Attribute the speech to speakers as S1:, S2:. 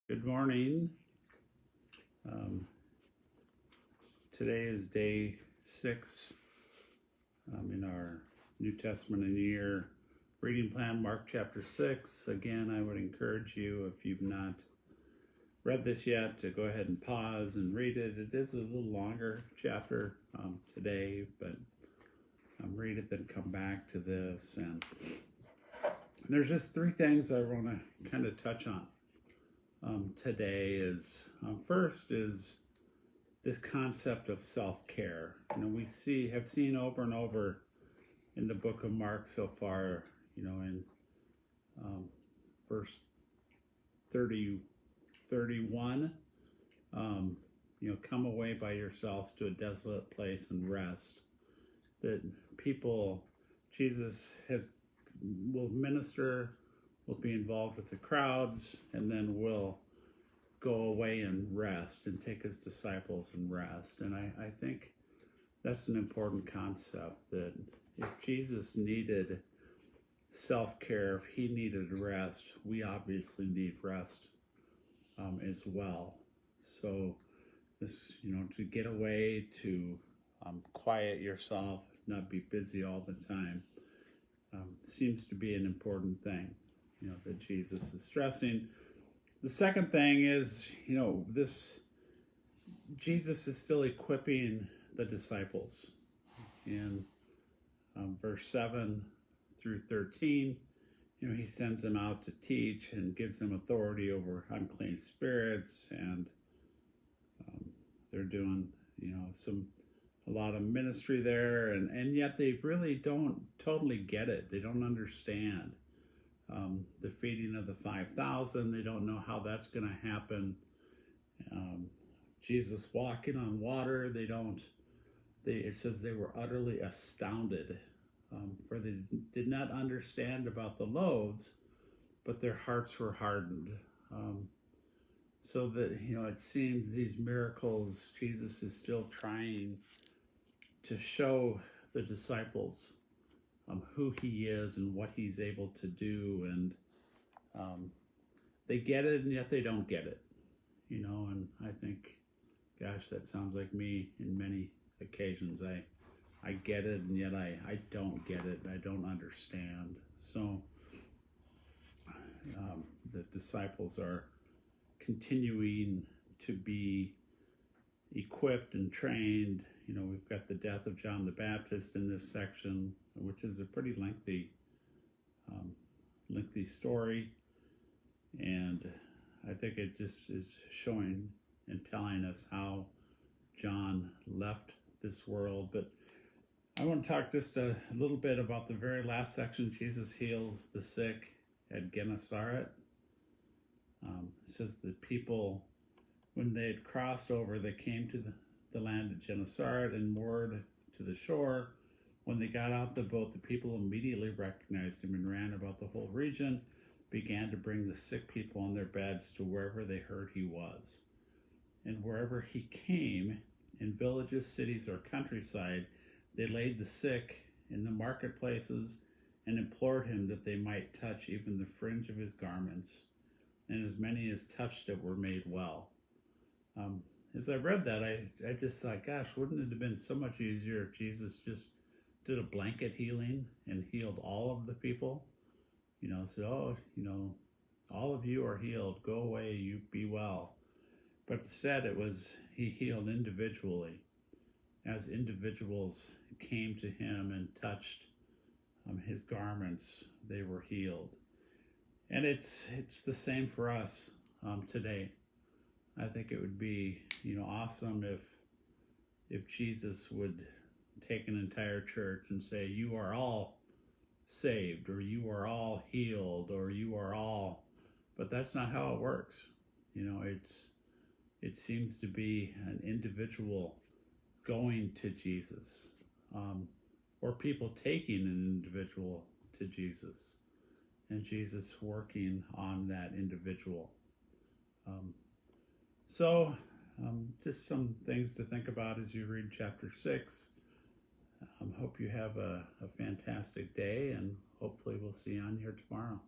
S1: Good morning. Um, Today is day 6 in our New Testament and Year reading plan, Mark chapter 6. Again, I would encourage you, if you've not read this yet, to go ahead and pause and read it. It is a little longer chapter today, but read it, then come back to this. And there's just 3 things I want to kind of touch on. Today is first is this concept of self-care. We have seen over and over in the book of Mark so far, in verse 31, come away by yourselves to a desolate place and rest. That Jesus will minister, will be involved with the crowds, and then will go away and rest and take his disciples and rest. And I think that's an important concept, that if Jesus needed self-care, if he needed rest, we obviously need rest as well. So this, to get away, to quiet yourself, not be busy all the time, seems to be an important thing, that Jesus is stressing. The second thing is, Jesus is still equipping the disciples. In verse 7 through 13, he sends them out to teach and gives them authority over unclean spirits, and they're doing, a lot of ministry there, and yet they really don't totally get it. They don't understand. The feeding of the 5,000, they don't know how that's going to happen. Jesus walking on water, it says they were utterly astounded, for they did not understand about the loaves, but their hearts were hardened. So that, it seems these miracles, Jesus is still trying to show the disciples who he is and what he's able to do, and they get it, and yet they don't get it, and I think, gosh, that sounds like me in many occasions. I get it, and yet I don't get it, I don't understand. So the disciples are continuing to be equipped and trained. We've got the death of John the Baptist in this section, which is a pretty lengthy story, and I think it just is showing and telling us how John left this world. But I want to talk just a little bit about the very last section. Jesus heals the sick at Gennesaret. It says the people, when they had crossed over, they came to the land of Gennesaret and moored to the shore. When they got out the boat, the people immediately recognized him and ran about the whole region, began to bring the sick people on their beds to wherever they heard he was. And wherever he came, in villages, cities, or countryside, they laid the sick in the marketplaces and implored him that they might touch even the fringe of his garments. And as many as touched it were made well. As I read that, I just thought, gosh, wouldn't it have been so much easier if Jesus just did a blanket healing and healed all of the people? Said, all of you are healed, go away, you be well. But instead he healed individually. As individuals came to him and touched his garments, they were healed. And it's the same for us today. I think it would be, awesome if Jesus would take an entire church and say, you are all saved, or you are all healed, or you are all, but that's not how it works. It seems to be an individual going to Jesus, or people taking an individual to Jesus, and Jesus working on that individual. So just some things to think about as you read chapter 6. Hope you have a fantastic day, and hopefully we'll see you on here tomorrow.